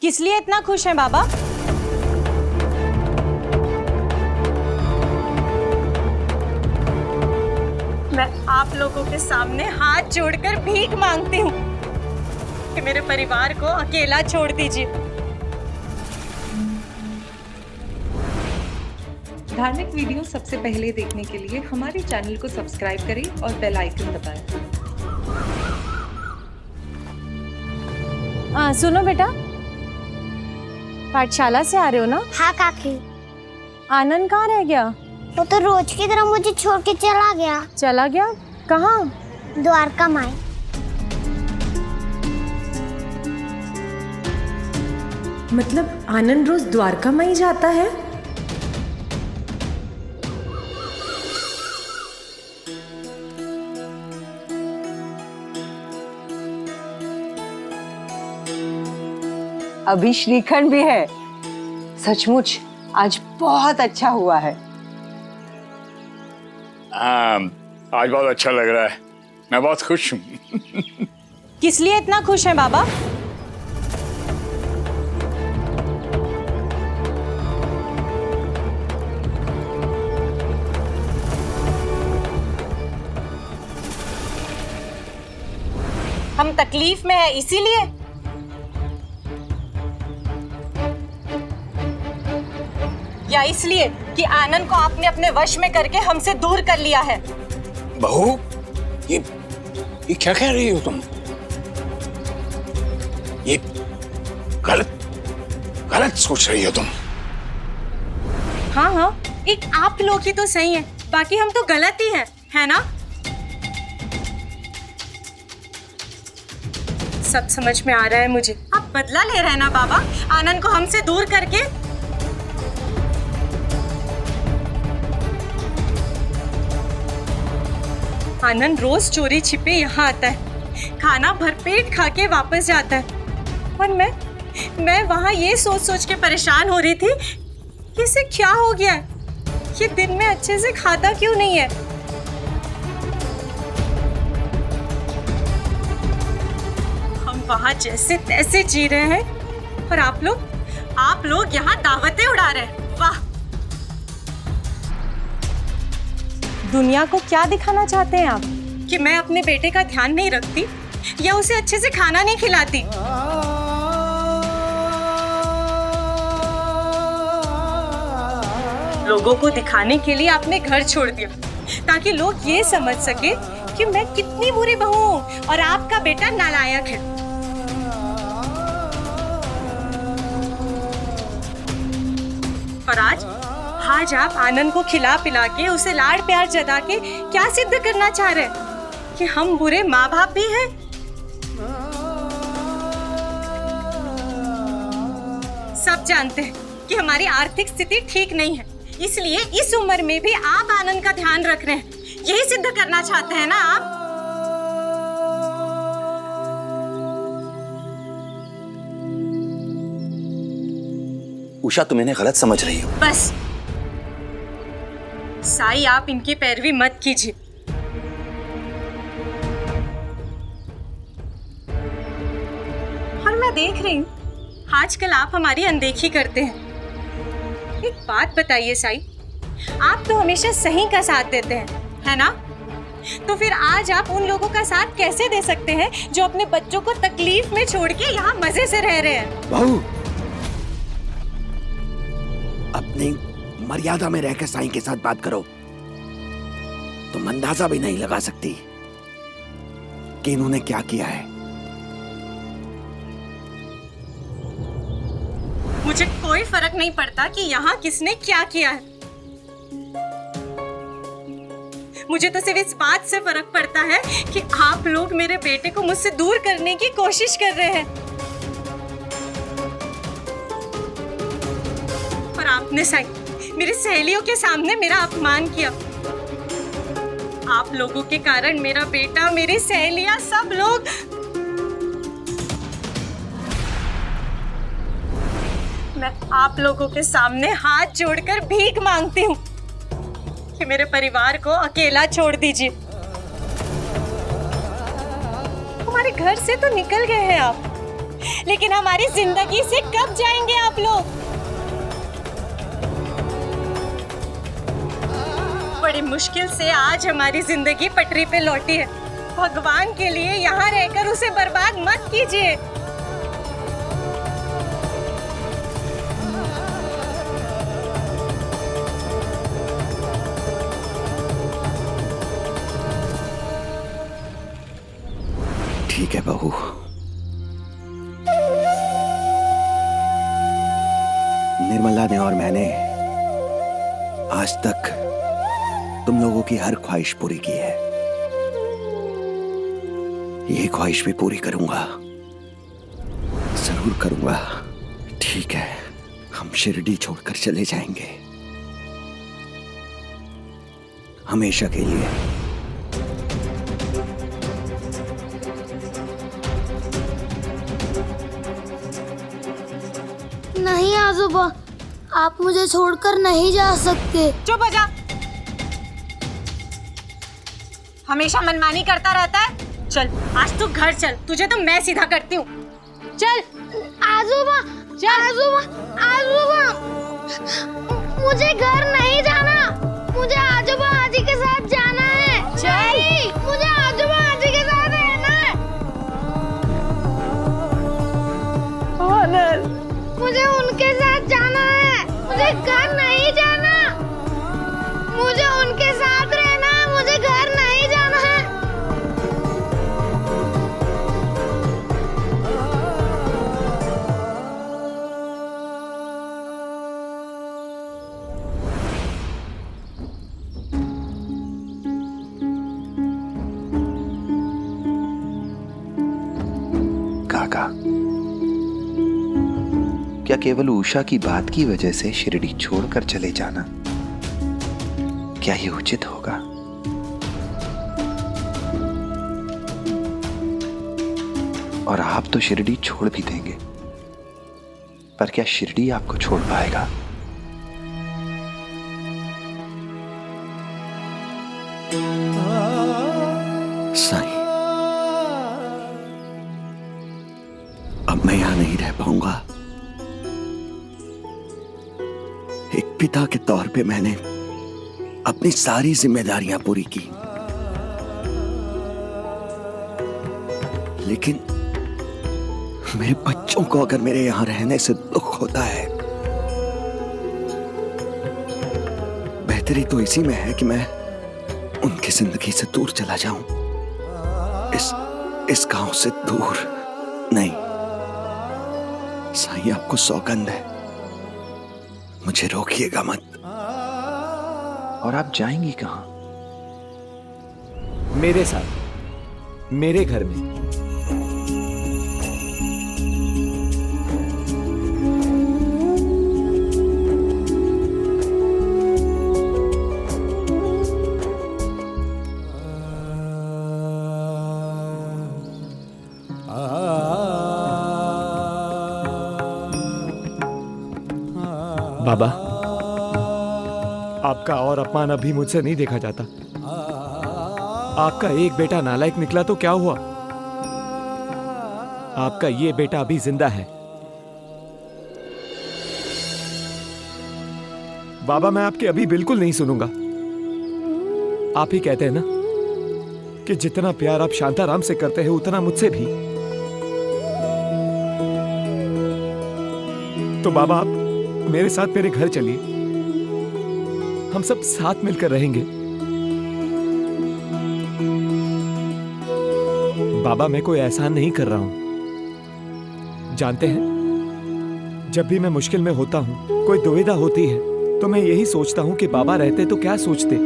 किस लिए इतना खुश हैं बाबा? मैं आप लोगों के सामने हाथ जोड़कर भीख मांगती हूँ कि मेरे परिवार को अकेला छोड़ दीजिए। धार्मिक वीडियो सबसे पहले देखने के लिए हमारे चैनल को सब्सक्राइब करें और बेल आइकन दबाएं। सुनो बेटा, पाठशाला से आ रहे हो ना? हाँ काकी। आनंद कहाँ रह गया? वो तो रोज की तरह मुझे छोड़ के चला गया। चला गया? कहाँ? द्वारका माई। मतलब आनंद रोज द्वारका माई जाता है? अभी श्रीखंड भी है। सचमुच आज बहुत अच्छा हुआ है। आज बहुत अच्छा लग रहा है। मैं बहुत खुश हूँ। किस लिए इतना खुश हैं बाबा? हम तकलीफ में है इसीलिए? या इसलिए कि आनंद को आपने अपने वश में करके हमसे दूर कर लिया है? बहू, ये क्या कह रही हो तुम? ये गलत सोच रही हो तुम। हाँ, एक आप लोग ही तो सही हैं, बाकी हम तो गलत ही हैं, है ना? सब समझ में आ रहा है मुझे। आप बदला ले रहे हैं ना बाबा, आनंद को हमसे दूर करके? आनंद रोज चोरी छिपे यहाँ आता है, खाना भरपेट खा के वापस जाता है, और मैं वहाँ ये सोच के परेशान हो रही थी कि इसे क्या हो गया है, ये दिन में अच्छे से खाता क्यों नहीं है। हम वहाँ जैसे तैसे जी रहे हैं और आप लोग यहाँ दावतें उड़ा रहे हैं। वाह! दुनिया को क्या दिखाना चाहते हैं आप? कि मैं अपने बेटे का ध्यान नहीं रखती या उसे अच्छे से खाना नहीं खिलाती? लोगों को दिखाने के लिए आपने घर छोड़ दिया ताकि लोग ये समझ सके कि मैं कितनी बुरी बहू हूँ और आपका बेटा नालायक है। और आज आप आनंद को खिला पिला के उसे लाड़ प्यार जता के क्या सिद्ध करना चाह रहे हैं कि हम बुरे माँ बाप भी हैं? सब जानते हैं कि हमारी आर्थिक स्थिति ठीक नहीं है, इसलिए इस उम्र में भी आप आनंद का ध्यान रख रहे हैं। यही सिद्ध करना चाहते हैं ना आप? उषा, तुम इन्हें गलत समझ रही हो। बस साई, आप इनकी पैरवी मत कीजिए। और मैं देख रही हूँ आजकल आप हमारी अनदेखी करते हैं। एक बात बताइए साई, आप तो हमेशा सही का साथ देते हैं, है ना? तो फिर आज आप उन लोगों का साथ कैसे दे सकते हैं जो अपने बच्चों को तकलीफ में छोड़ के यहाँ मजे से रह रहे हैं? बहू, अपनी मर्यादा में रहकर साईं के साथ बात करो। तुम अंदाजा भी नहीं लगा सकती कि इन्होंने क्या किया है। मुझे कोई फर्क नहीं पड़ता कि यहाँ किसने क्या किया है। मुझे तो सिर्फ इस बात से फर्क पड़ता है कि आप लोग मेरे बेटे को मुझसे दूर करने की कोशिश कर रहे हैं। और आपने साई मेरी सहेलियों के सामने मेरा अपमान किया। आप लोगों के कारण मेरा बेटा, मेरी सहेलियां, सब लोग। मैं आप लोगों के सामने हाथ जोड़कर भीख मांगती हूँ कि मेरे परिवार को अकेला छोड़ दीजिए। हमारे घर से तो निकल गए हैं आप, लेकिन हमारी जिंदगी से कब जाएंगे आप लोग? बड़ी मुश्किल से आज हमारी जिंदगी पटरी पे लौटी है। भगवान के लिए यहाँ रहकर उसे बर्बाद मत कीजिए। ठीक है बहू, निर्मला ने और मैंने आज तक तुम लोगों की हर ख्वाहिश पूरी की है। ये ख्वाहिश भी पूरी करूंगा, जरूर करूंगा। ठीक है, हम शिरडी छोड़कर चले जाएंगे, हमेशा के लिए। नहीं आजोबा, आप मुझे छोड़कर नहीं जा सकते। चुप हो जा। हमेशा मनमानी करता रहता है। चल आज तू घर चल, तुझे तो मैं सीधा करती हूँ। चल आजोबा, आजोबा, आजोबा, मुझे घर नहीं जाना। मुझे आजोबा आजी के साथ जाना है। नहीं, मुझे आजोबा आजी के साथ रहना है। मुझे उनके साथ जाना है। मुझे घर नहीं जाना। मुझे उनके साथ रहना है। मुझे घर नहीं जाना है। काका, क्या केवल उषा की बात की वजह से शिरडी छोड़कर चले जाना, क्या ये उचित होगा? और आप तो शिरडी छोड़ भी देंगे, पर क्या शिरडी आपको छोड़ पाएगा? साईं, अब मैं यहां नहीं रह पाऊंगा। एक पिता के तौर पे मैंने अपनी सारी जिम्मेदारियां पूरी की, लेकिन मेरे बच्चों को अगर मेरे यहां रहने से दुख होता है, बेहतरी तो इसी में है कि मैं उनकी जिंदगी से दूर चला जाऊं, इस गांव से दूर। नहीं साईं, आपको सौगंध है, मुझे रोकिएगा मत। और आप जाएंगी कहां? मेरे साथ, मेरे घर में। बाबा, आपका और अपमान अभी मुझसे नहीं देखा जाता। आपका एक बेटा नालायक निकला तो क्या हुआ? आपका ये बेटा अभी जिंदा है। बाबा, मैं आपकी अभी बिल्कुल नहीं सुनूंगा। आप ही कहते हैं ना कि जितना प्यार आप शांताराम से करते हैं उतना मुझसे भी। तो बाबा, आप मेरे साथ मेरे घर चलिए, हम सब साथ मिलकर रहेंगे। बाबा, मैं कोई एहसान नहीं कर रहा हूं। जानते हैं, जब भी मैं मुश्किल में होता हूं, कोई दुविधा होती है, तो मैं यही सोचता हूं कि बाबा रहते तो क्या सोचते,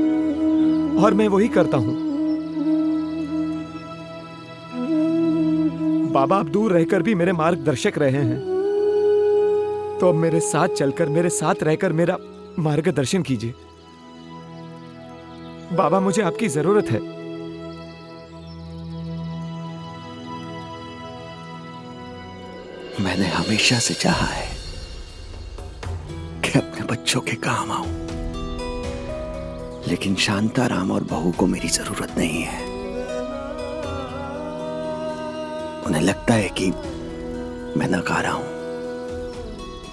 और मैं वही करता हूं। बाबा, आप दूर रहकर भी मेरे मार्गदर्शक रहे हैं, तो अब मेरे साथ चलकर, मेरे साथ रहकर मेरा मार्गदर्शन कीजिए। बाबा, मुझे आपकी जरूरत है। मैंने हमेशा से चाहा है कि अपने बच्चों के काम आऊं, लेकिन शांताराम और बहू को मेरी जरूरत नहीं है। उन्हें लगता है कि मैं नकारा हूं,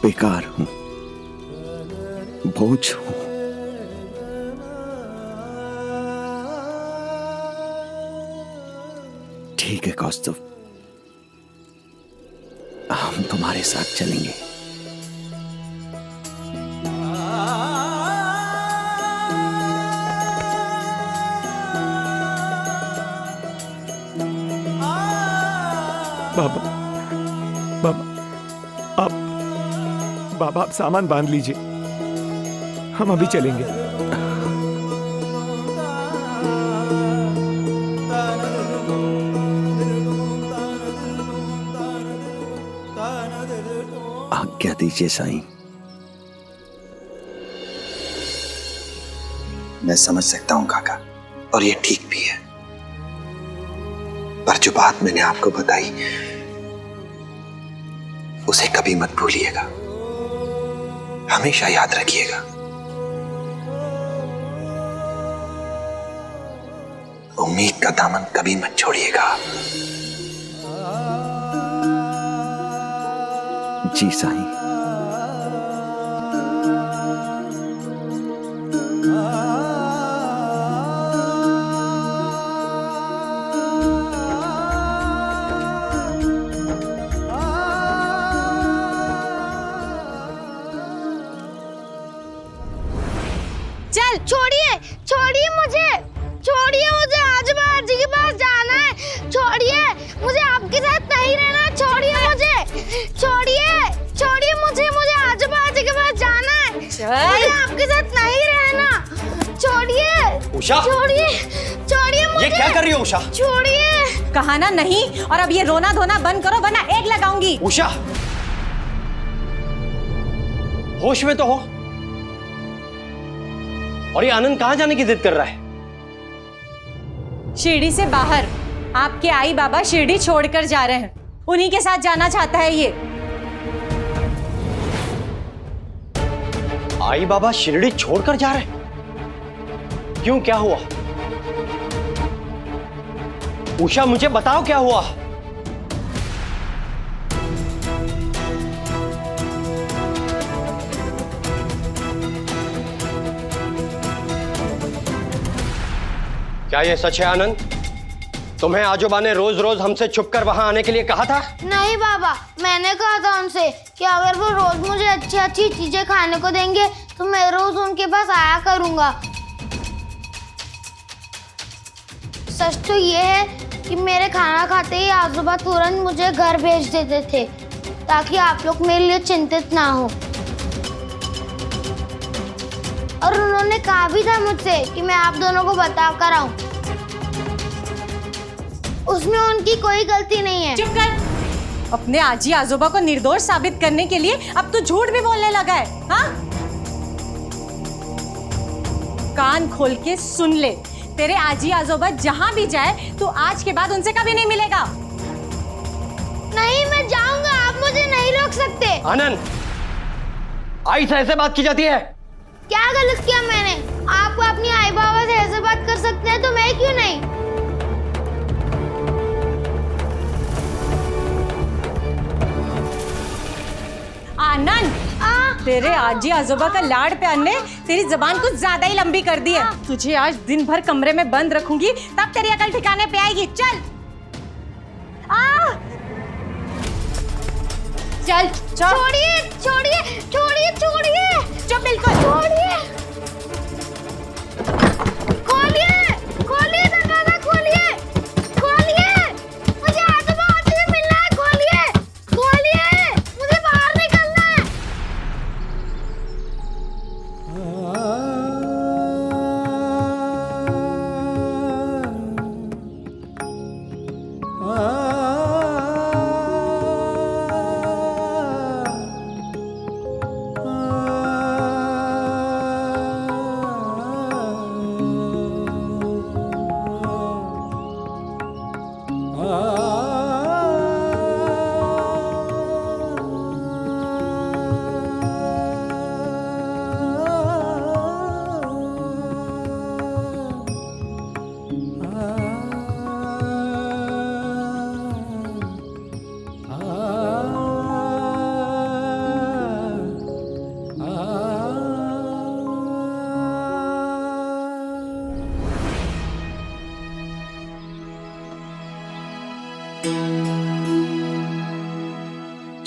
बेकार हूं, बोझ हूं। ठीक है कौस्तुभ, हम तुम्हारे साथ चलेंगे। बाबा, बाबा, बाबा आप सामान बांध लीजिए, हम अभी चलेंगे। आज्ञा दीजिए साईं। मैं समझ सकता हूं काका, और ये ठीक भी है, पर जो बात मैंने आपको बताई उसे कभी मत भूलिएगा, हमेशा याद रखिएगा। उम्मीद का दामन कभी मत छोड़िएगा। जी साईं। चल छोड़िए, छोड़िए मुझे, छोड़िए मुझे, आजूबा जी के पास जाना है। छोड़िए मुझे, आपके साथ नहीं रहना। छोड़िए मुझे, छोड़िए, छोड़िए मुझे, मुझे आजूबा जी के पास जाना है। मुझे आपके साथ नहीं रहना। छोड़िए उषा, छोड़िए, छोड़िए मुझे। ये क्या कर रही हो उषा? छोड़िए। कहा ना नहीं, और अब ये रोना धोना बंद करो वरना एग लगाऊंगी। उषा, होश में तो हो। और ये आनंद कहां जाने की जिद कर रहा है? शिरडी से बाहर। आपके आई बाबा शिरडी छोड़कर जा रहे हैं, उन्हीं के साथ जाना चाहता है ये। आई बाबा शिरडी छोड़कर जा रहे हैं? क्यों, क्या हुआ? उषा मुझे बताओ क्या हुआ? क्या ये सच है आनंद? तुम्हें आजोबा ने रोज रोज हमसे छुपकर वहां आने के लिए कहा था? नहीं बाबा, मैंने कहा था उनसे कि अगर वो रोज मुझे अच्छी अच्छी चीजें खाने को देंगे तो मैं रोज उनके पास आया करूंगा। सच तो ये है कि मेरे खाना खाते ही आजोबा तुरंत मुझे घर भेज देते थे ताकि आप लोग मेरे लिए चिंतित ना हो। और उन्होंने कहा भी था मुझसे कि मैं आप दोनों को बता कर आऊं। उसमें उनकी कोई गलती नहीं है। चुप कर। अपने आजी आजोबा को निर्दोष साबित करने के लिए अब तू झूठ भी बोलने लगा है, हाँ? कान खोल के सुन ले, तेरे आजी आजोबा जहां भी जाए तो आज के बाद उनसे कभी नहीं मिलेगा। नहीं, मैं जाऊंगा, आप मुझे नहीं रोक सकते। आनंद, आई से ऐसे बात की जाती है? क्या गलत किया मैंने? आप अपनी आई बाबा से ऐसे बात कर सकते हैं तो मैं क्यों नहीं? आनंद, तेरे आजी आजोबा का लाड़ प्यार ने तेरी जबान कुछ ज्यादा ही लंबी कर दी है। तुझे आज दिन भर कमरे में बंद रखूंगी तब तेरी अकल ठिकाने पे आएगी। चल चल, छोड़िए, छोड़िए, छोड़िए, छोड़िए, चुप बिल्कुल। छोड़िए, खोलिए, खोलिए दरवाजा, खोलिए, खोलिए, मुझे आजोबा आजी से मिलना है। खोलिए, खोलिए, मुझे बाहर निकलना है।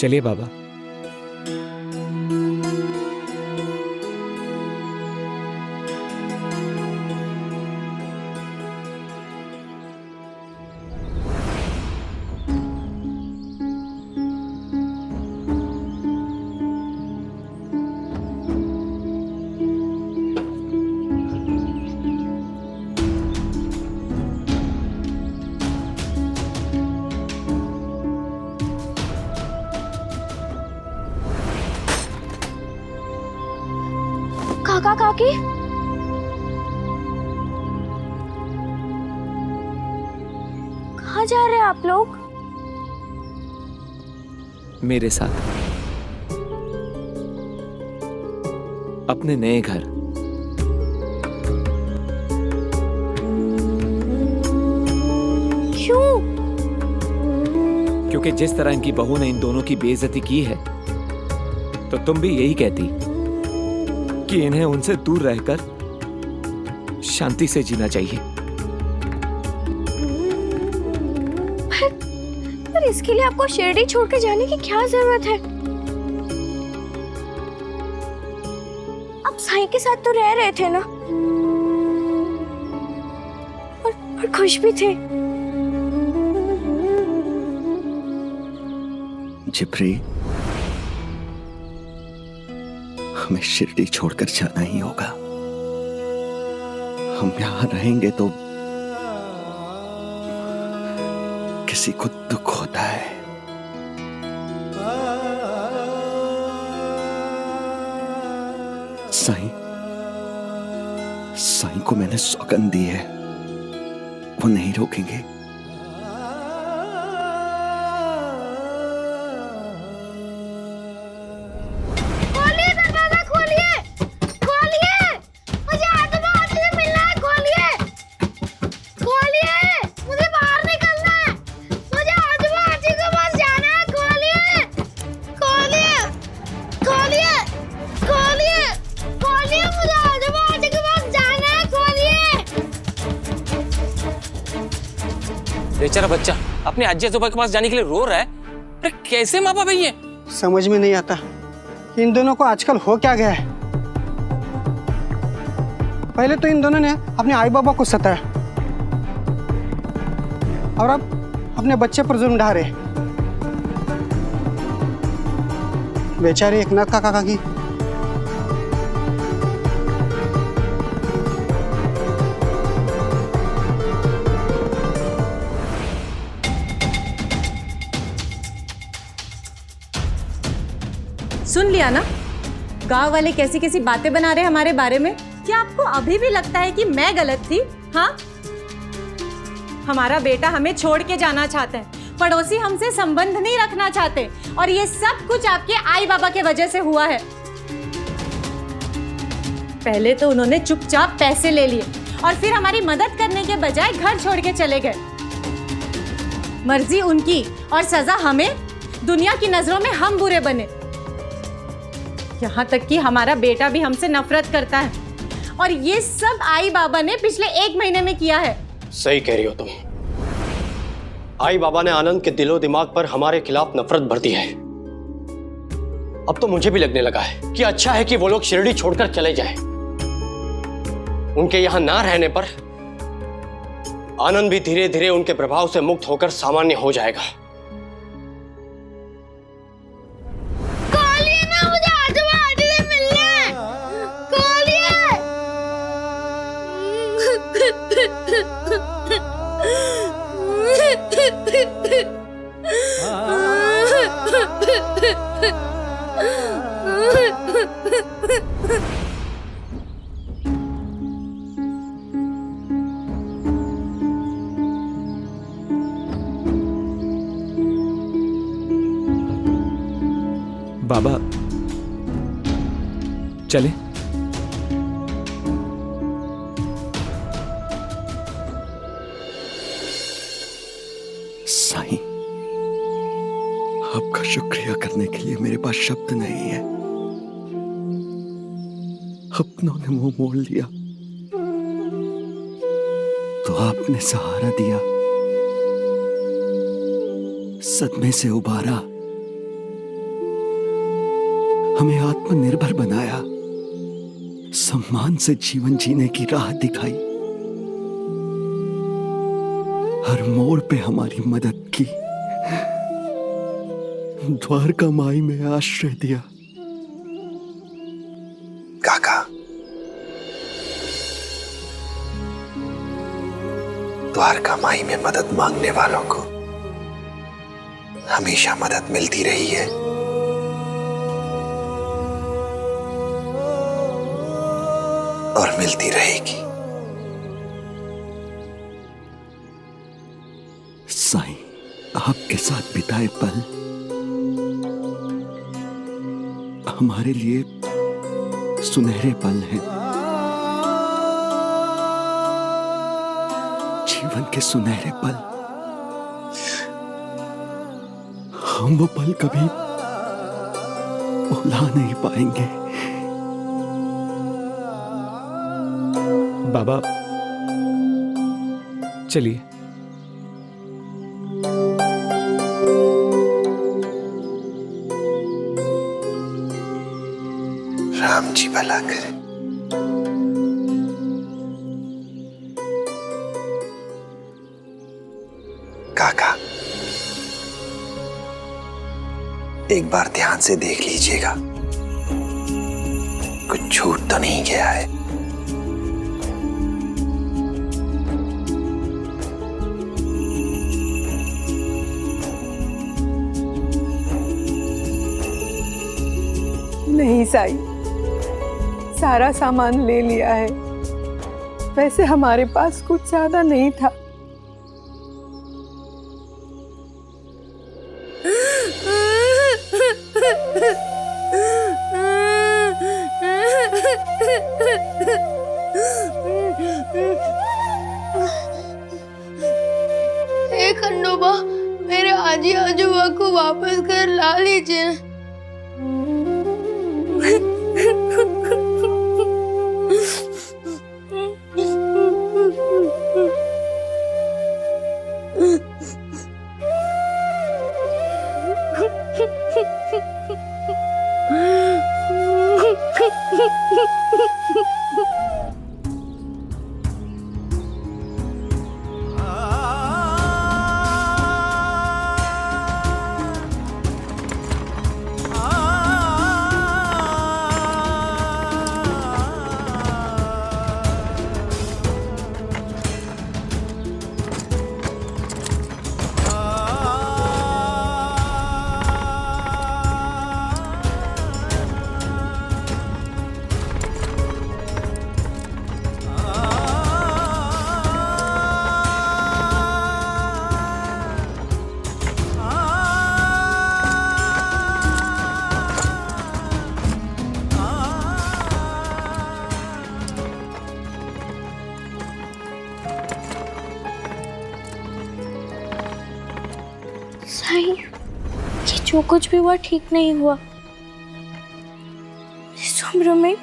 चलिए बाबा। काका काकी, कहाँ जा रहे हैं आप लोग? मेरे साथ अपने नए घर। क्यों? क्योंकि जिस तरह इनकी बहू ने इन दोनों की बेइज्जती की है, तो तुम भी यही कहती कि इन्हें उनसे दूर रहकर शांति से जीना चाहिए। पर इसके लिए आपको शिरडी छोड़कर जाने की क्या जरूरत है? आप साईं के साथ तो रह रहे थे ना, और खुश भी थे। जिप्री, हमें शिरडी छोड़कर जाना ही होगा। हम यहां रहेंगे तो किसी को दुख होता है। साईं को मैंने सौगंध दी है, वो नहीं रोकेंगे। बेचारा बच्चा अपने अज्जी आजोबा के पास जाने के लिए रो रहा है। अरे कैसे माँ बाप है ये? समझ में नहीं आता इन दोनों को आजकल हो क्या गया है। पहले तो इन दोनों ने अपने आई बाबा को सताया और अब अपने बच्चे पर जुल्म ढा रहे। बेचारे एकनाथ काका काकी। सुन लिया ना, गांव वाले कैसी कैसी बातें बना रहे हमारे बारे में। क्या आपको अभी भी लगता है कि मैं गलत थी? हाँ, हमारा बेटा हमें छोड़ के जाना चाहता है, पड़ोसी हमसे संबंध नहीं रखना चाहते, और ये सब कुछ आपके आई बाबा के वजह से हुआ है। पहले तो उन्होंने चुपचाप पैसे ले लिए और फिर हमारी मदद करने के बजाय घर छोड़ के चले गए। मर्जी उनकी और सजा हमें। दुनिया की नजरों में हम बुरे बने, यहाँ तक कि हमारा बेटा भी हमसे नफरत करता है, और ये सब आई बाबा ने पिछले 1 महीने में किया है। सही कह रही हो तुम। आई बाबा ने आनंद के दिलो दिमाग पर हमारे खिलाफ नफरत भर दी है। अब तो मुझे भी लगने लगा है कि अच्छा है कि वो लोग शिरडी छोड़कर चले जाएं। उनके यहां ना रहने पर आनंद भी धीरे धीरे उनके प्रभाव से मुक्त होकर सामान्य हो जाएगा। बाबा चले? साईं, आपका शुक्रिया करने के लिए मेरे पास शब्द नहीं है। अपनों ने मुंह मोड़ लिया तो आपने सहारा दिया, सदमे से उबारा हमें आत्मनिर्भर बनाया, सम्मान से जीवन जीने की राह दिखाई, हर मोड़ पे हमारी मदद की, द्वारका माई में आश्रय दिया। काका, द्वारका माई में मदद मांगने वालों को हमेशा मदद मिलती रही है। और मिलती रहेगी। साईं, आपके साथ बिताए पल हमारे लिए सुनहरे पल हैं, जीवन के सुनहरे पल। हम वो पल कभी भुला नहीं पाएंगे। बाबा चलिए। राम जी भला करे। काका, एक बार ध्यान से देख लीजिएगा, कुछ छूट तो नहीं गया है। नहीं साई, सारा सामान ले लिया है। वैसे हमारे पास कुछ ज्यादा नहीं था। हे खंडोबा, मेरे आजी आजोबा को वापस घर ला लीजिए। साईं, ये जो कुछ भी हुआ ठीक नहीं हुआ। इस उम्र में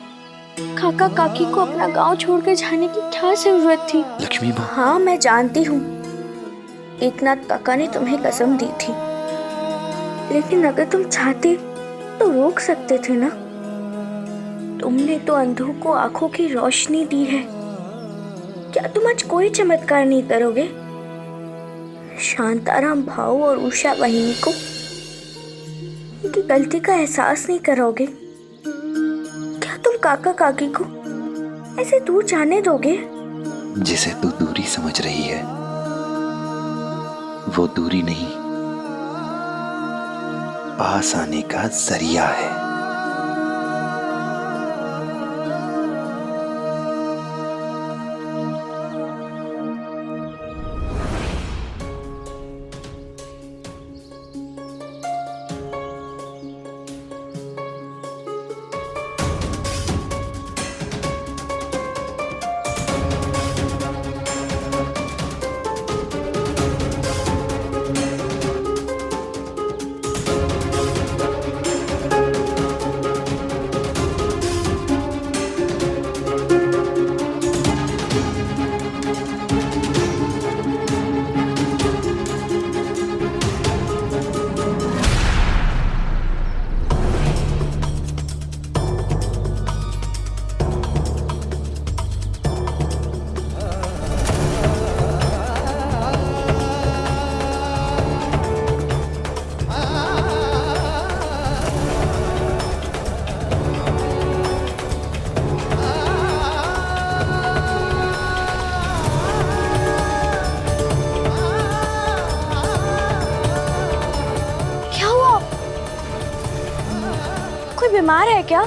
काका काकी को अपना गांव छोड़ के जाने की क्या जरूरत थी? लक्ष्मी माँ। हाँ, मैं जानती हूँ, एकनाथ काका ने तुम्हें कसम दी थी, लेकिन अगर तुम चाहते तो रोक सकते थे ना। तुमने तो अंधों को आंखों की रोशनी दी है, क्या तुम आज कोई चमत्कार नहीं करोगे? शांताराम भाऊ और उषा बहिनी को उनकी गलती का एहसास नहीं करोगे? क्या तुम काका काकी को ऐसे दूर जाने दोगे? जिसे तू दूरी समझ रही है, वो दूरी नहीं, पास आने का जरिया है। कोई बीमार है क्या?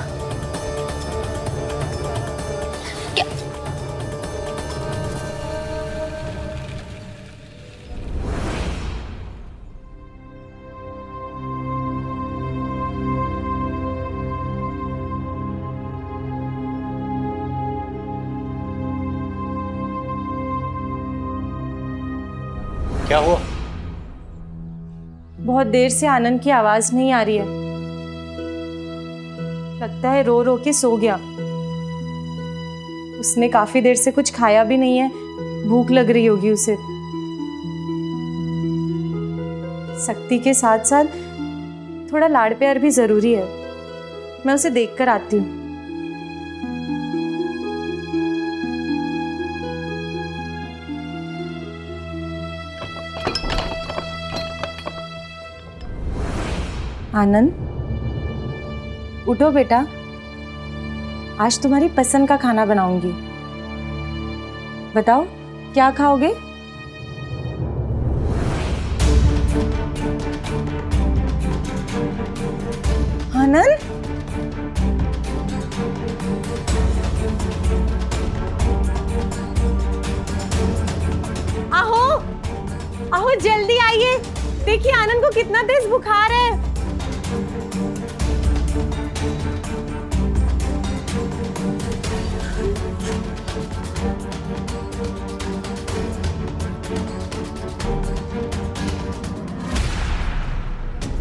क्या हुआ? बहुत देर से आनंद की आवाज नहीं आ रही है। लगता है रो रो के सो गया। उसने काफी देर से कुछ खाया भी नहीं है, भूख लग रही होगी उसे। शक्ति के साथ साथ थोड़ा लाड़ प्यार भी जरूरी है। मैं उसे देखकर आती हूँ। आनंद, उठो बेटा, आज तुम्हारी पसंद का खाना बनाऊंगी। बताओ क्या खाओगे? आनंद, आओ आओ जल्दी आइए। देखिए आनंद को कितना तेज बुखार है।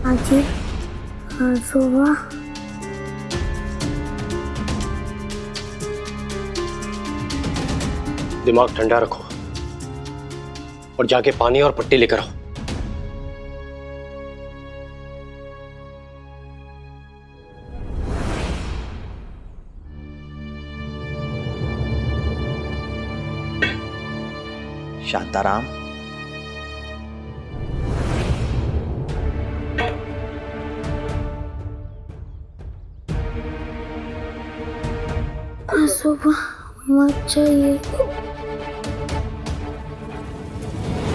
आजी, सुबह दिमाग ठंडा रखो और जाके पानी और पट्टी लेकर आओ। शांताराम, सुबह मत चाहिए।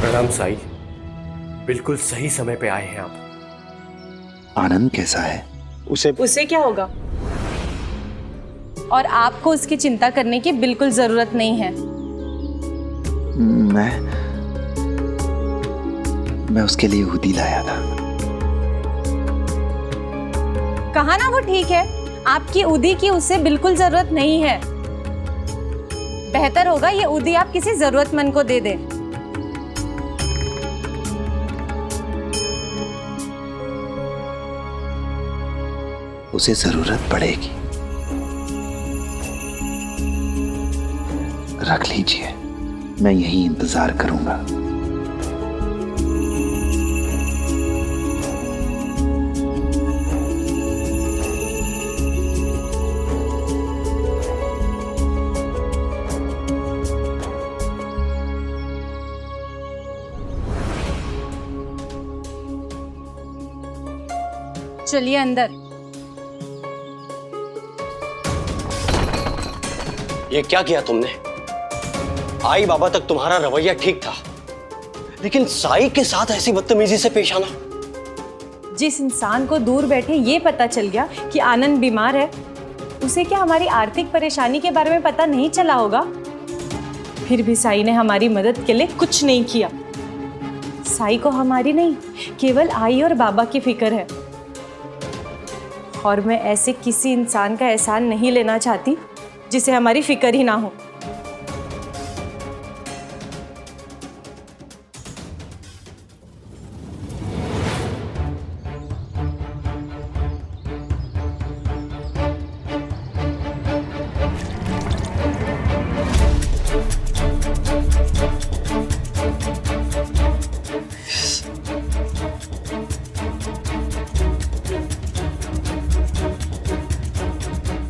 प्रणाम साई, बिल्कुल सही समय पे आए हैं आप। आनंद कैसा है? उसे क्या होगा? और आपको उसकी चिंता करने की बिल्कुल जरूरत नहीं है। मैं उसके लिए ऊदी लाया था। कहा ना वो ठीक है। आपकी ऊदी की उसे बिल्कुल जरूरत नहीं है। बेहतर होगा ये ऊदी आप किसी जरूरतमंद को दे दें। उसे जरूरत पड़ेगी। रख लीजिए, मैं यहीं इंतजार करूंगा। चलिए अंदर। ये क्या किया तुमने? आई बाबा तक तुम्हारा रवैया ठीक था, लेकिन साई के साथ ऐसी बदतमीजी से पेश आना। जिस इंसान को दूर बैठे ये पता चल गया कि आनंद बीमार है, उसे क्या हमारी आर्थिक परेशानी के बारे में पता नहीं चला होगा? फिर भी साई ने हमारी मदद के लिए कुछ नहीं किया। साई को हमारी नहीं, केवल आई और बाबा की फिक्र है। और मैं ऐसे किसी इंसान का एहसान नहीं लेना चाहती जिसे हमारी फिक्र ही ना हो।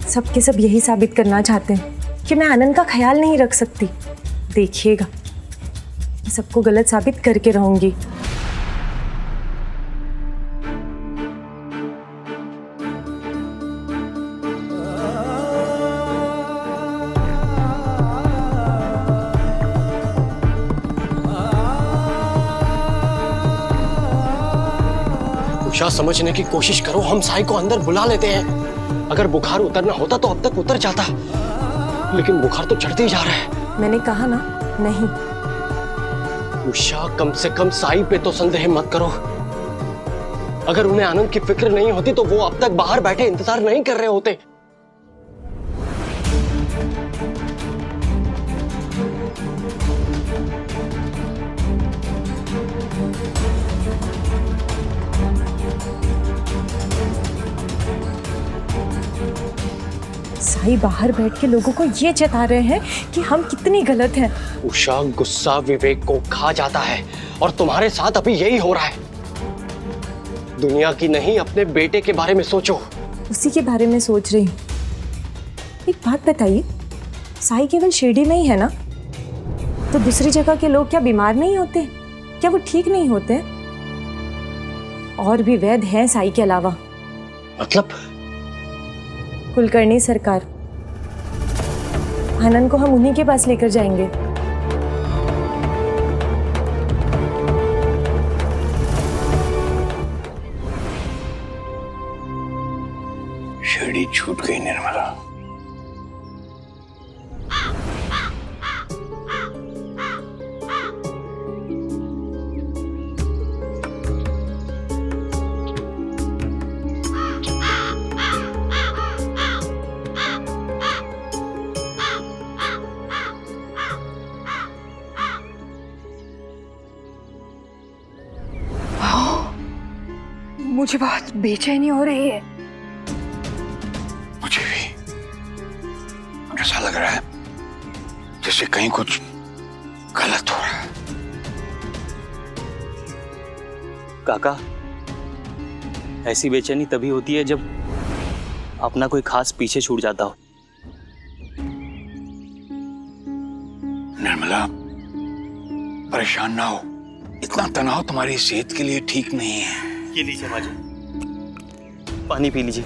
सब के सब यही साबित करना चाहते हैं कि मैं आनंद का ख्याल नहीं रख सकती। देखिएगा, मैं सबको गलत साबित करके रहूंगी। उषा, समझने की कोशिश करो, हम साई को अंदर बुला लेते हैं। अगर बुखार उतरना होता तो अब तक उतर जाता, लेकिन बुखार तो चढ़ते ही जा रहा है। मैंने कहा ना, नहीं। उषा, कम से कम साई पे तो संदेह मत करो। अगर उन्हें आनंद की फिक्र नहीं होती तो वो अब तक बाहर बैठे इंतजार नहीं कर रहे होते। साई बाहर बैठ के लोगों को ये जता रहे हैं कि हम कितनी गलत हैं। उषा, गुस्सा विवेक को खा जाता है और तुम्हारे साथ अभी यही हो रहा है। दुनिया की नहीं, अपने बेटे के बारे में सोचो। उसी के बारे में सोच रही हूँ। एक बात बताइए, साई केवल शिरडी में ही है ना? तो दूसरी जगह के लोग क्या बीमार नहीं होते? क्या वो ठीक नहीं होते? और भी वैद्य हैं साई के अलावा। मतलब? कुलकर्णी सरकार। आनंद को हम उन्हीं के पास लेकर जाएंगे। शिरडी छूट गई निर्मला। मुझे बहुत बेचैनी हो रही है। मुझे भी ऐसा लग रहा है जैसे कहीं कुछ गलत हो रहा है। काका, ऐसी बेचैनी तभी होती है जब अपना कोई खास पीछे छूट जाता हो। निर्मला, परेशान ना हो। इतना तनाव तुम्हारी सेहत के लिए ठीक नहीं है। ये लीजिए माजी, पानी पी लीजिए।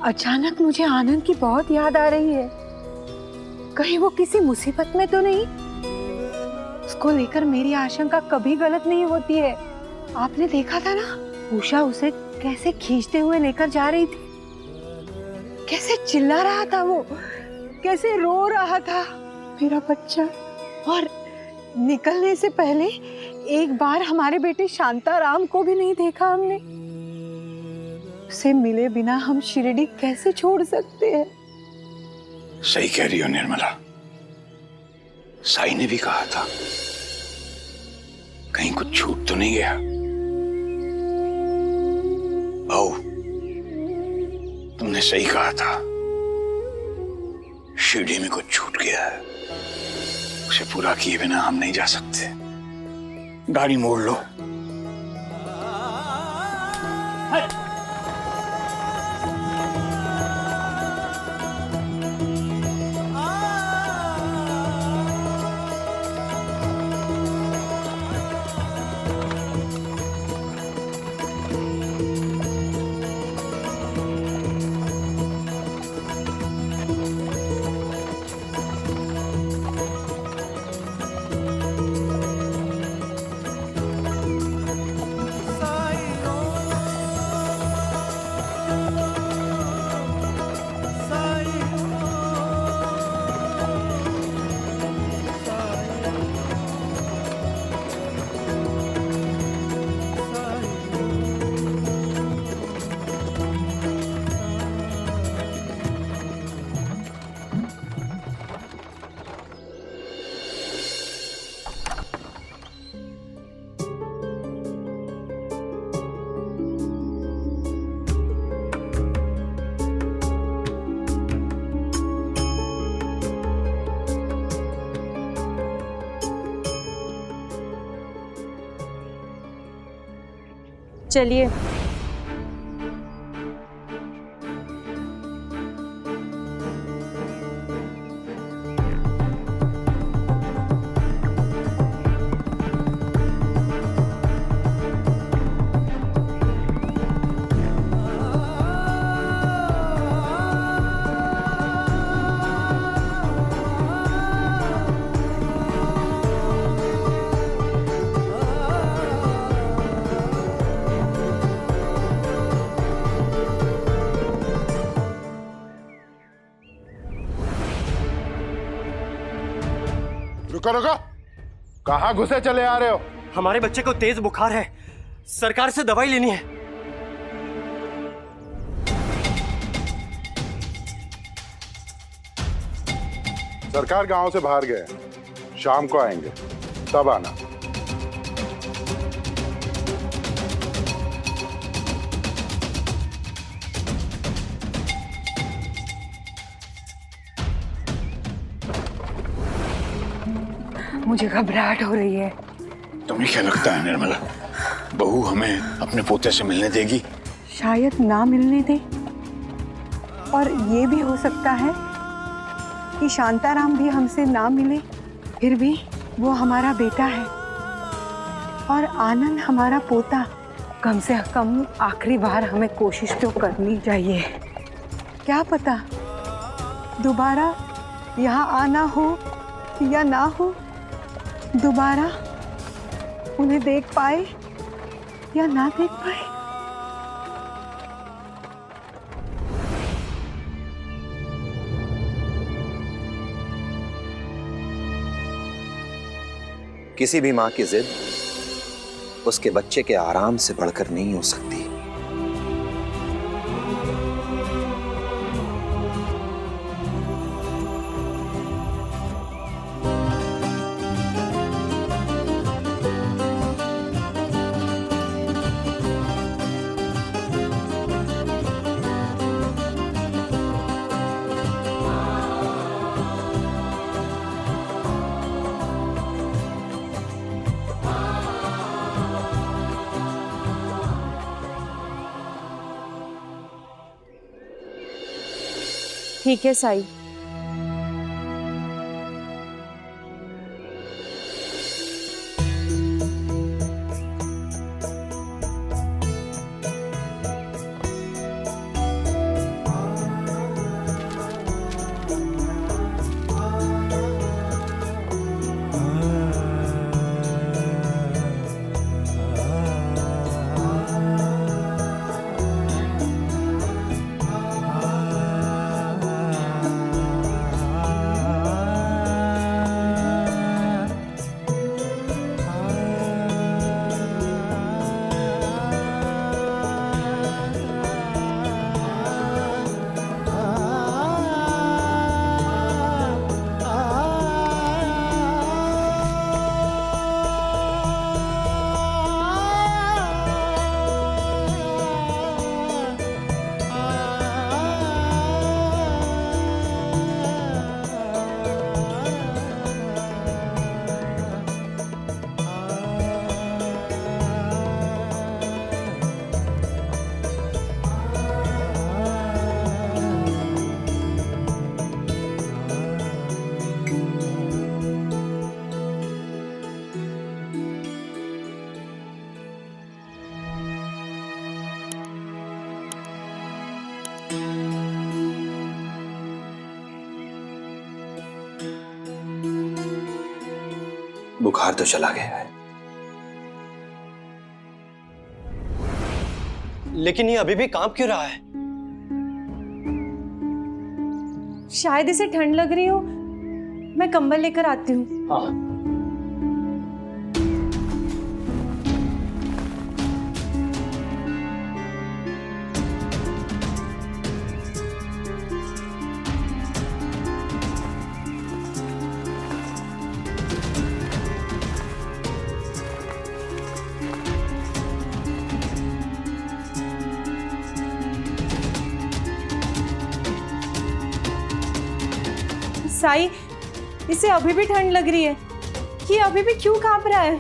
अचानक मुझे आनंद की बहुत याद आ रही है। कहीं वो किसी मुसीबत में तो नहीं? उसको लेकर मेरी आशंका कभी गलत नहीं होती है। आपने देखा था ना, उषा उसे कैसे खींचते हुए लेकर जा रही थी, कैसे चिल्ला रहा था वो, कैसे रो रहा था मेरा बच्चा। और निकलने से पहले एक बार हमारे बेटे शांताराम को भी नहीं देखा हमने। उसे मिले बिना हम शिरडी कैसे छोड़ सकते हैं? सही कह रही हो निर्मला। साई ने भी कहा था, कहीं कुछ छूट तो नहीं गया। भाऊ, तुमने सही कहा था। शिरडी में कुछ छूट गया है, उसे पूरा किए बिना हम नहीं जा सकते। गाड़ी मोड़ लो। चलिए। रुको रुको, कहाँ घुसे चले आ रहे हो? हमारे बच्चे को तेज बुखार है, सरकार से दवाई लेनी है। सरकार गांव से बाहर गए, शाम को आएंगे, तब आना। मुझे घबराहट हो रही है। तुम्हें क्या लगता है निर्मला, बहू हमें अपने पोते से मिलने देगी? शायद ना मिलने दे, और ये भी हो सकता है कि शांताराम भी हमसे ना मिले, फिर भी वो हमारा बेटा है और आनंद हमारा पोता। कम से कम आखिरी बार हमें कोशिश तो करनी चाहिए। क्या पता दोबारा यहाँ आना हो या ना हो, दोबारा उन्हें देख पाए या ना देख पाए। किसी भी माँ की जिद उसके बच्चे के आराम से बढ़कर नहीं हो सकती। ठीक है साई। बुखार तो चला गया है, लेकिन ये अभी भी कांप क्यों रहा है? शायद इसे ठंड लग रही हो, मैं कंबल लेकर आती हूँ। हाँ। साई, इसे अभी भी ठंड लग रही है। ये अभी भी क्यों कांप रहा है?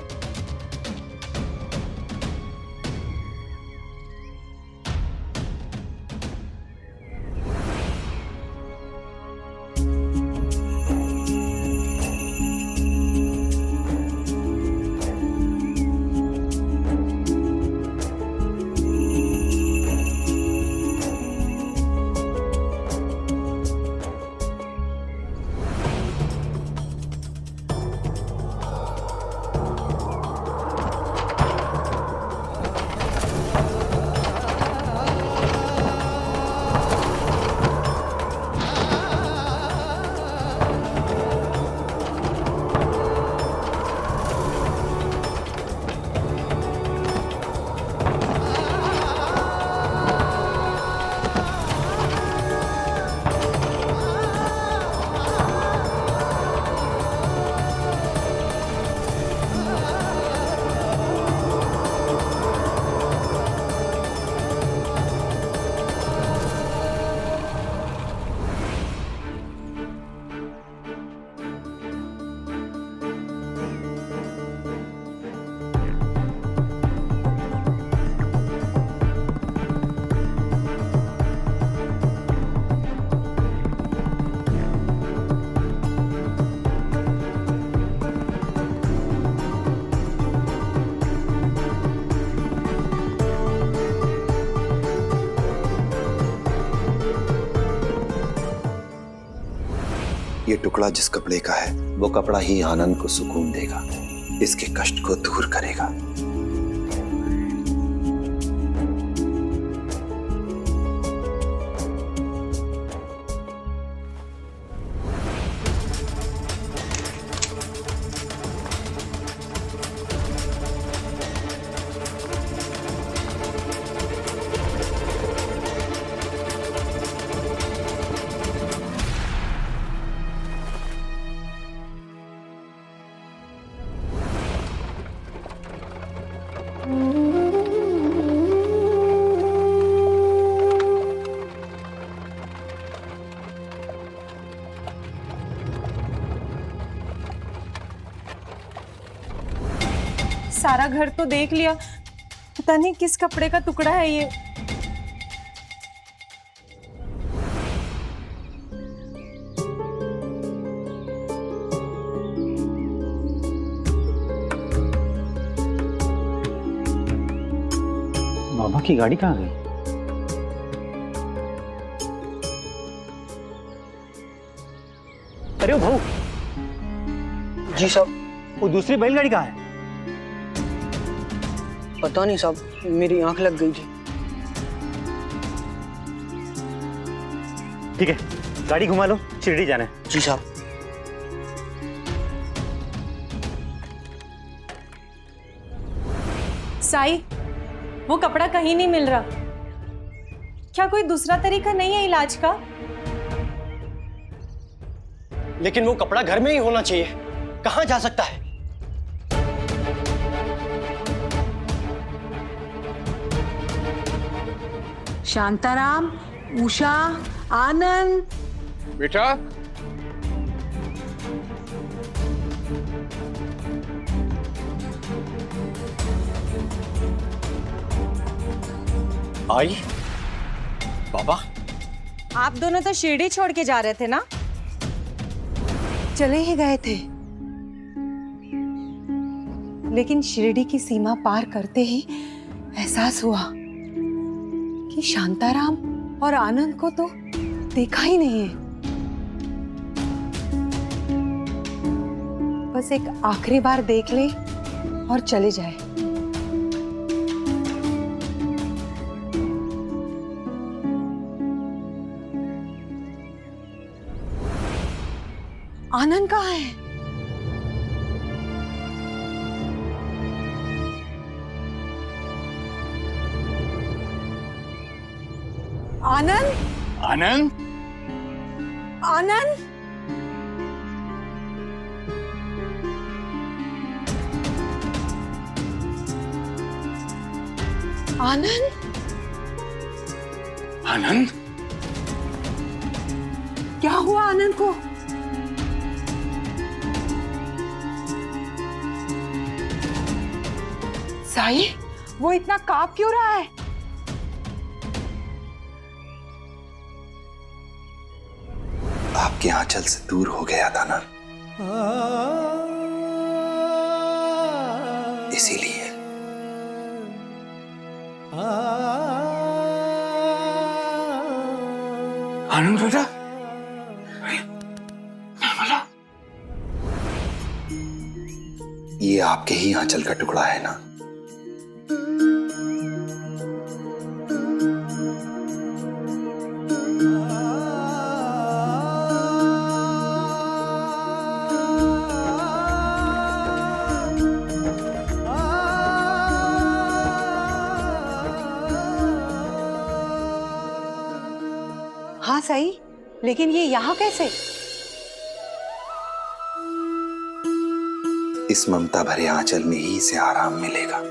ये टुकड़ा जिस कपड़े का है वो कपड़ा ही आनंद को सुकून देगा, इसके कष्ट को दूर करेगा। सारा घर तो देख लिया, पता नहीं किस कपड़े का टुकड़ा है ये। बाबा की गाड़ी कहाँ गई? अरे ओ भाऊ। जी साहब। वो दूसरी बैलगाड़ी कहाँ है? पता नहीं साहब, मेरी आंख लग गई थी। ठीक है, गाड़ी घुमा लो, शिरडी जाना है। जी साहब। साई, वो कपड़ा कहीं नहीं मिल रहा। क्या कोई दूसरा तरीका नहीं है इलाज का? लेकिन वो कपड़ा घर में ही होना चाहिए, कहाँ जा सकता है? शांताराम, उषा, आनंद। बेटा, आई, बाबा, आप दोनों तो शिरडी छोड़ के जा रहे थे ना? चले ही गए थे, लेकिन शिरडी की सीमा पार करते ही एहसास हुआ कि शांताराम और आनंद को तो देखा ही नहीं है। बस एक आखिरी बार देख ले और चले जाए। आनंद कहाँ है? आनंद, आनंद, आनंद, आनंद, आनंद, क्या हुआ आनंद को? साई, वो इतना कांप क्यों रहा है? आपके आंचल से दूर हो गया था ना, इसीलिए। आनंद बेटा, ये आपके ही आंचल का टुकड़ा है ना? हाँ सही, लेकिन ये यहाँ कैसे? इस ममता भरे आंचल में ही इसे आराम मिलेगा।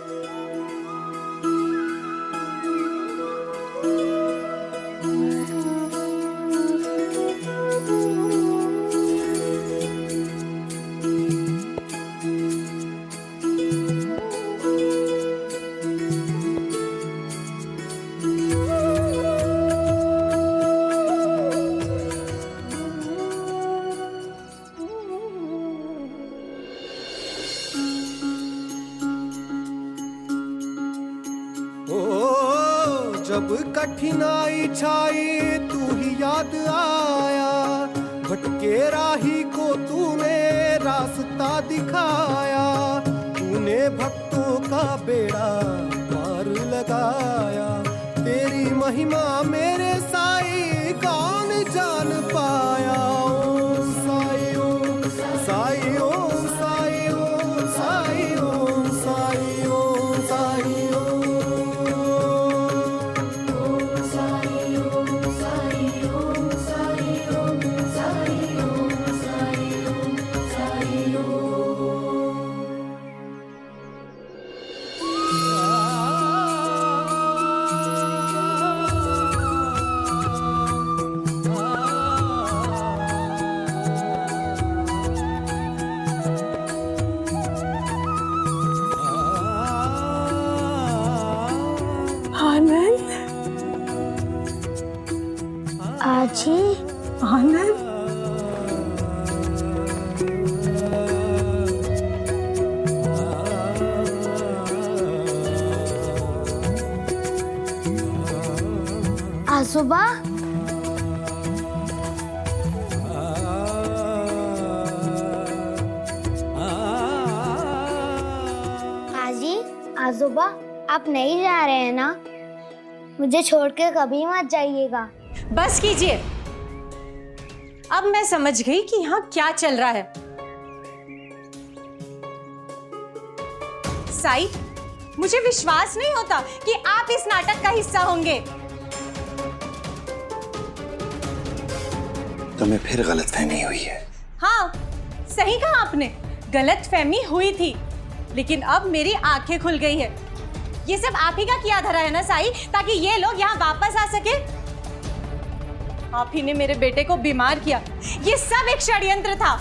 जब कठिनाई छाई तू ही याद आया, भटके राही को तूने रास्ता दिखाया, तूने भक्तों का बेड़ा पार लगाया। तेरी महिमा मेरे साईं कौन जान पाया। ओम साई ओम साई ओम साई ओम साई ओम साई ओम साई आनंद, आजी, आनंद, आजोबा, आजी, आजोबा, आप नहीं जा रहे हैं ना? मुझे छोड़ के कभी मत जाइएगा। बस कीजिए। अब मैं समझ गई कि यहाँ क्या चल रहा है। साई, मुझे विश्वास नहीं होता कि आप इस नाटक का हिस्सा होंगे। तुम्हें फिर गलतफहमी हुई है। हाँ, सही कहा आपने, गलतफहमी हुई थी, लेकिन अब मेरी आंखें खुल गई है। ये सब आप ही का किया धरा है ना साई, ताकि ये लोग यहाँ वापस आ सके। आप ही ने मेरे बेटे को बीमार किया। ये सब एक षड्यंत्र था।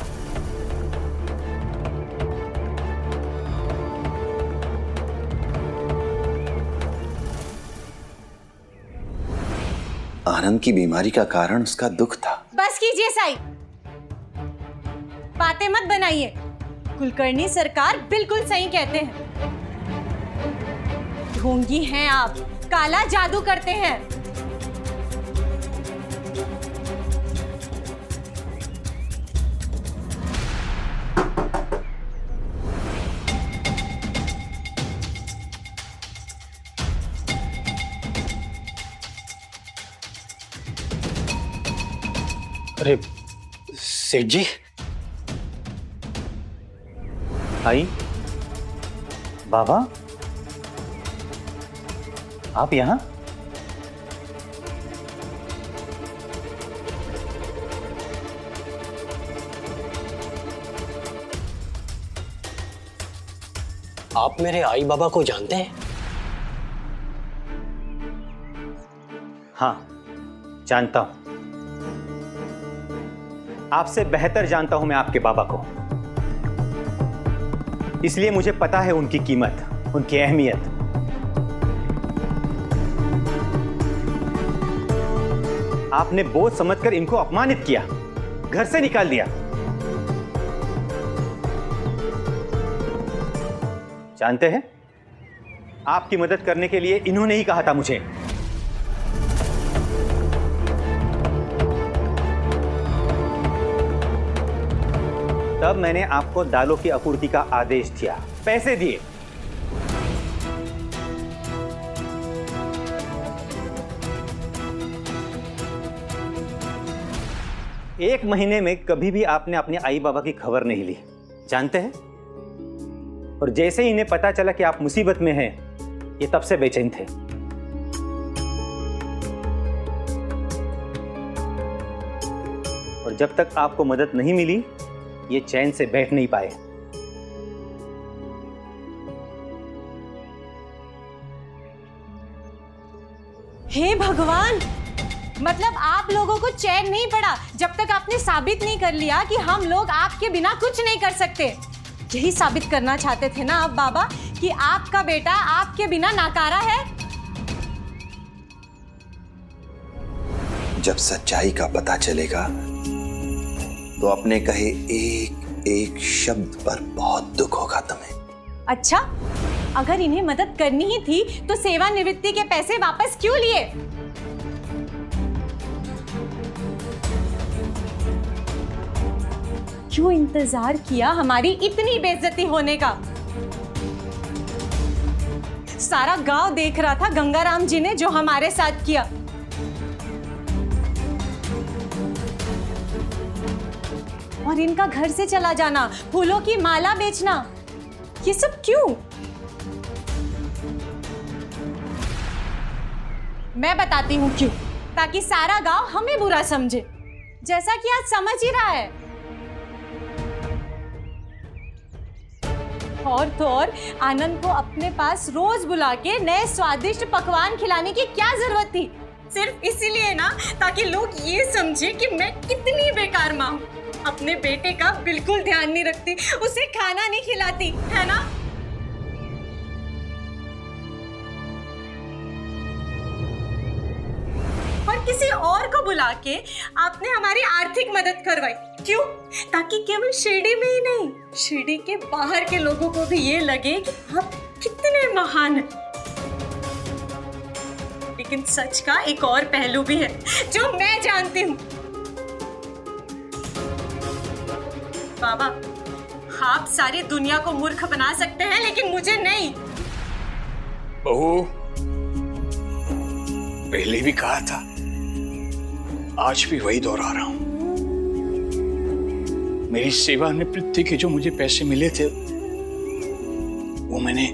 आनंद की बीमारी का कारण उसका दुख था। बस कीजिए साई, बातें मत बनाइए। कुलकर्णी सरकार बिल्कुल सही कहते हैं। ढोंगी हैं आप, काला जादू करते हैं। अरे सेठ जी, आई बाबा, आप यहाँ? आप मेरे आई बाबा को जानते हैं? हाँ, जानता हूं। आपसे बेहतर जानता हूं मैं आपके बाबा को। इसलिए मुझे पता है उनकी कीमत, उनकी अहमियत। आपने बोझ समझकर इनको अपमानित किया, घर से निकाल दिया। जानते हैं, आपकी मदद करने के लिए इन्होंने ही कहा था मुझे। तब मैंने आपको दालों की आपूर्ति का आदेश दिया, पैसे दिए। एक महीने में कभी भी आपने अपने आई बाबा की खबर नहीं ली, जानते हैं? और जैसे ही इन्हें पता चला कि आप मुसीबत में हैं, ये तब से बेचैन थे। और जब तक आपको मदद नहीं मिली, ये चैन से बैठ नहीं पाए। हे भगवान, मतलब आप लोगों को चैन नहीं पड़ा जब तक आपने साबित नहीं कर लिया कि हम लोग आपके बिना कुछ नहीं कर सकते। यही साबित करना चाहते थे ना आप बाबा, कि आपका बेटा आपके बिना नाकारा है। जब सच्चाई का पता चलेगा तो अपने कहे एक एक शब्द पर बहुत दुख होगा तुम्हें। अच्छा, अगर इन्हें मदद करनी ही थी तो सेवानिवृत्ति के पैसे वापस क्यों लिए? क्यों इंतजार किया हमारी इतनी बेइज्जती होने का? सारा गांव देख रहा था गंगाराम जी ने जो हमारे साथ किया। और इनका घर से चला जाना, फूलों की माला बेचना, ये सब क्यों? मैं बताती हूँ क्यों, ताकि सारा गांव हमें बुरा समझे, जैसा कि आज समझ ही रहा है। और तो और आनंद को अपने पास रोज बुला के नए स्वादिष्ट पकवान खिलाने की क्या जरूरत थी? सिर्फ इसीलिए ना, ताकि लोग ये समझे कि मैं कितनी बेकार माँ हूँ। अपने बेटे का बिल्कुल ध्यान नहीं रखती, उसे खाना नहीं खिलाती, है ना? और किसी और को बुला के आपने हमारी आर्थिक मदद करवाई, क्यों? ताकि केवल शिरडी में ही नहीं, शिरडी के बाहर के लोगों को भी ये लगे कि आप कितने महान हैं। लेकिन सच का एक और पहलू भी है जो मैं जानती हूँ। बाबा, आप सारी दुनिया को मूर्ख बना सकते हैं, लेकिन मुझे नहीं। बहू, पहले भी कहा था, आज भी वही दोहरा रहा हूं। मेरी सेवानिवृत्ति के जो मुझे पैसे मिले थे वो मैंने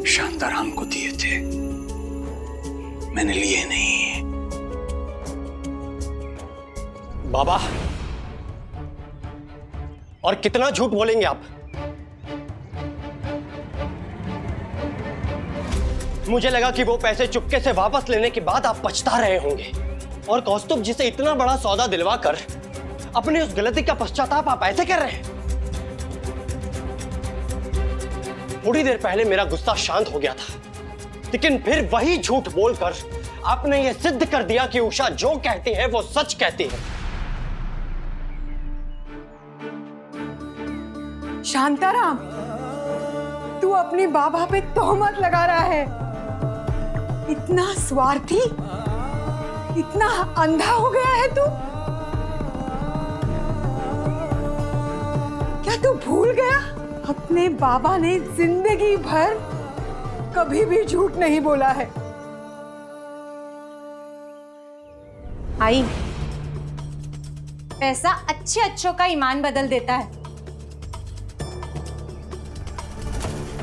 शांताराम को दिए थे, मैंने लिए नहीं। बाबा, और कितना झूठ बोलेंगे आप? मुझे लगा कि वो पैसे चुपके से वापस लेने के बाद आप पछता रहे होंगे। और कौस्तुभ जी से इतना बड़ा सौदा दिलवा कर अपनी उस गलती का पश्चाताप आप ऐसे कर रहे हैं? थोड़ी देर पहले मेरा गुस्सा शांत हो गया था, लेकिन फिर वही झूठ बोलकर आपने ये सिद्ध कर दिया कि उषा जो कहती है वो सच कहती है। शांताराम, तू अपनी बाबा पे तोहमत लगा रहा है। इतना स्वार्थी, इतना अंधा हो गया है तू? क्या तू भूल गया? अपने बाबा ने जिंदगी भर कभी भी झूठ नहीं बोला है। आई, पैसा अच्छे अच्छों का ईमान बदल देता है।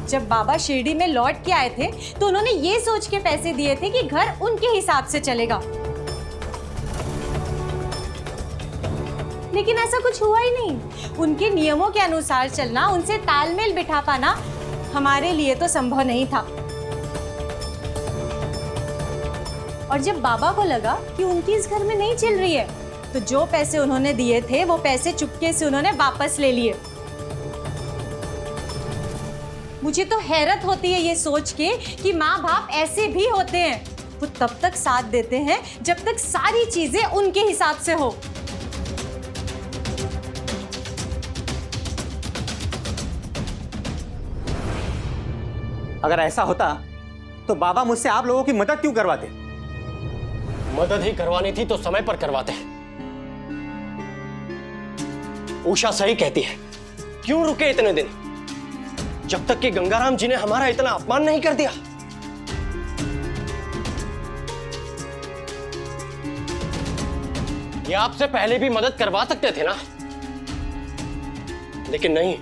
जब बाबा शिरडी में लौट के आए थे तो उन्होंने ये सोच के पैसे दिए थे कि घर उनके हिसाब से चलेगा, लेकिन ऐसा कुछ हुआ ही नहीं। उनके नियमों के अनुसार चलना, उनसे तालमेल बिठा पाना हमारे लिए तो संभव नहीं था। और जब बाबा को लगा कि उनकी इस घर में नहीं चल रही है, तो जो पैसे उन्होंने दिए थे वो पैसे चुपके से उन्होंने वापस ले लिए। मुझे तो हैरत होती है ये सोच के कि माँ बाप ऐसे भी होते हैं। वो तब तक साथ देते हैं जब तक सारी चीजें उनके हिसाब से हो। अगर ऐसा होता तो बाबा मुझसे आप लोगों की मदद क्यों करवाते? मदद ही करवानी थी तो समय पर करवाते। उषा सही कहती है, क्यों रुके इतने दिन, जब तक कि गंगाराम जी ने हमारा इतना अपमान नहीं कर दिया। ये आपसे पहले भी मदद करवा सकते थे ना, लेकिन नहीं।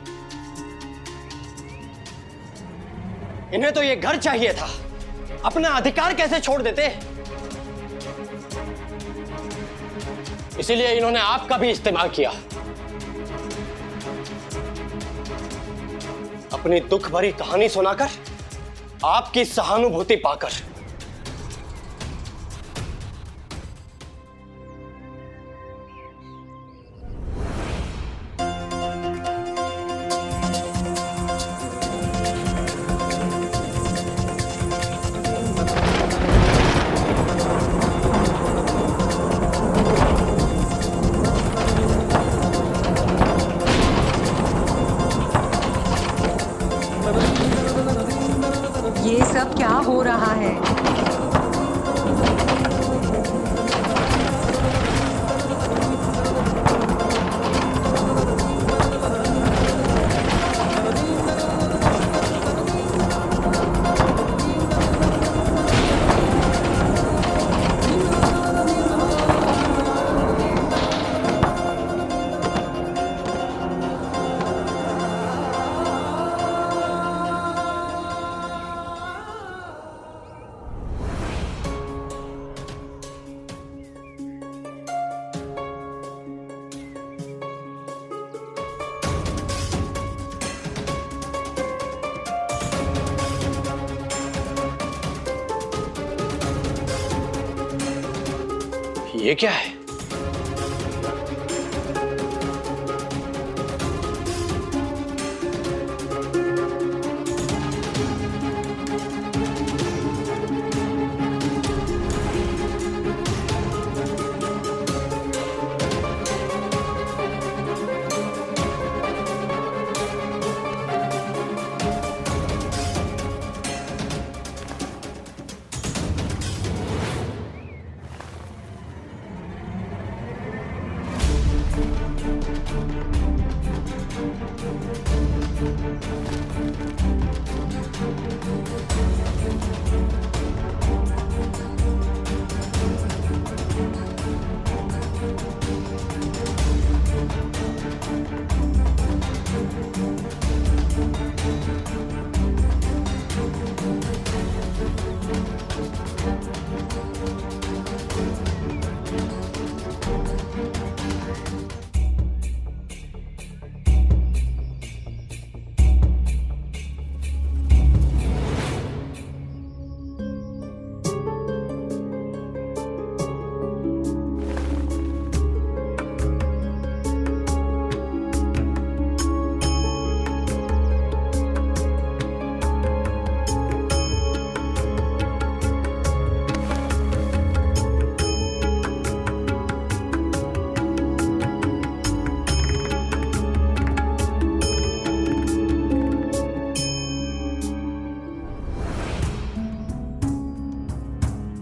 इन्हें तो ये घर चाहिए था, अपना अधिकार कैसे छोड़ देते? इसीलिए इन्होंने आपका भी इस्तेमाल किया, अपनी दुख भरी कहानी सुनाकर, आपकी सहानुभूति पाकर। ये सब क्या हो रहा है? ये क्या है?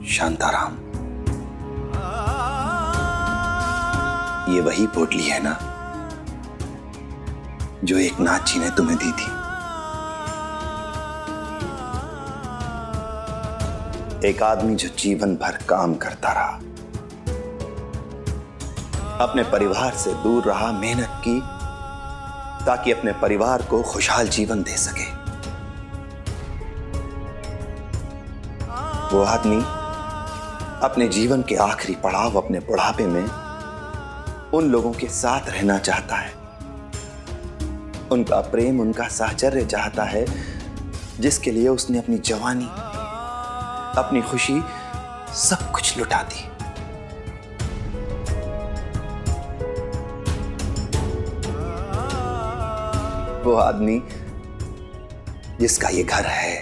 शांताराम, ये वही पोटली है ना जो एक नाथ जी ने तुम्हें दी थी? एक आदमी जो जीवन भर काम करता रहा, अपने परिवार से दूर रहा, मेहनत की ताकि अपने परिवार को खुशहाल जीवन दे सके। वो आदमी अपने जीवन के आखिरी पड़ाव, अपने बुढ़ापे में उन लोगों के साथ रहना चाहता है, उनका प्रेम, उनका साहचर्य चाहता है, जिसके लिए उसने अपनी जवानी, अपनी खुशी, सब कुछ लुटा दी। वो आदमी जिसका ये घर है,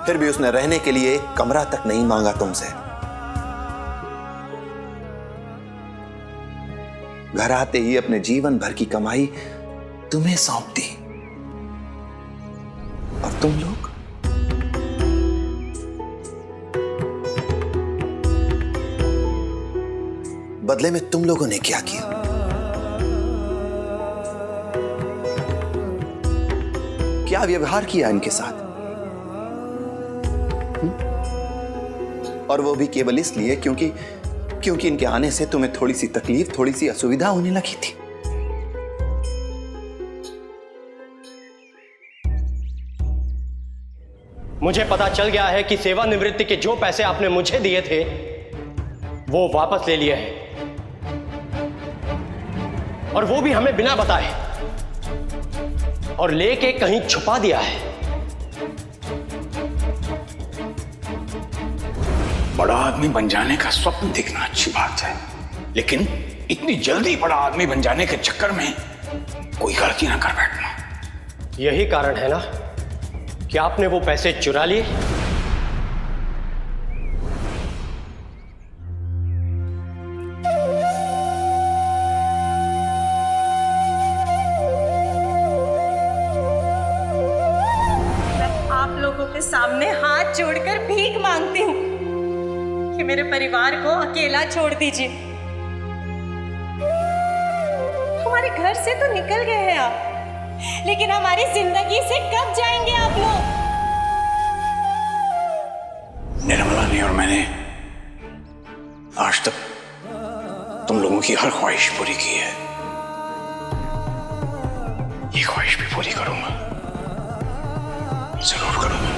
फिर भी उसने रहने के लिए एक कमरा तक नहीं मांगा तुमसे। घर आते ही अपने जीवन भर की कमाई तुम्हें सौंप दी। और तुम लोग बदले में तुम लोगों ने क्या किया? क्या व्यवहार किया इनके साथ? और वो भी केवल इसलिए क्योंकि इनके आने से तुम्हें थोड़ी सी तकलीफ, थोड़ी सी असुविधा होने लगी थी। मुझे पता चल गया है कि सेवानिवृत्ति के जो पैसे आपने मुझे दिए थे वो वापस ले लिए हैं, और वो भी हमें बिना बताए, और लेके कहीं छुपा दिया है। बड़ा आदमी बन जाने का स्वप्न देखना अच्छी बात है, लेकिन इतनी जल्दी बड़ा आदमी बन जाने के चक्कर में कोई गलती ना कर बैठना। यही कारण है ना कि आपने वो पैसे चुरा लिए। मैं आप लोगों के सामने हाथ जोड़कर भीख मांगती हूँ कि मेरे परिवार को अकेला छोड़ दीजिए। हमारे घर से तो निकल गए हैं आप, लेकिन हमारी जिंदगी से कब जाएंगे आप लोग? निर्मला ने और मैंने आज तक तुम लोगों की हर ख्वाहिश पूरी की है। ये ख्वाहिश भी पूरी करूंगा, जरूर करूंगा।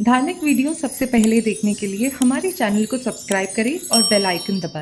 धार्मिक वीडियो सबसे पहले देखने के लिए हमारे चैनल को सब्सक्राइब करें और बेल आइकन दबाएं।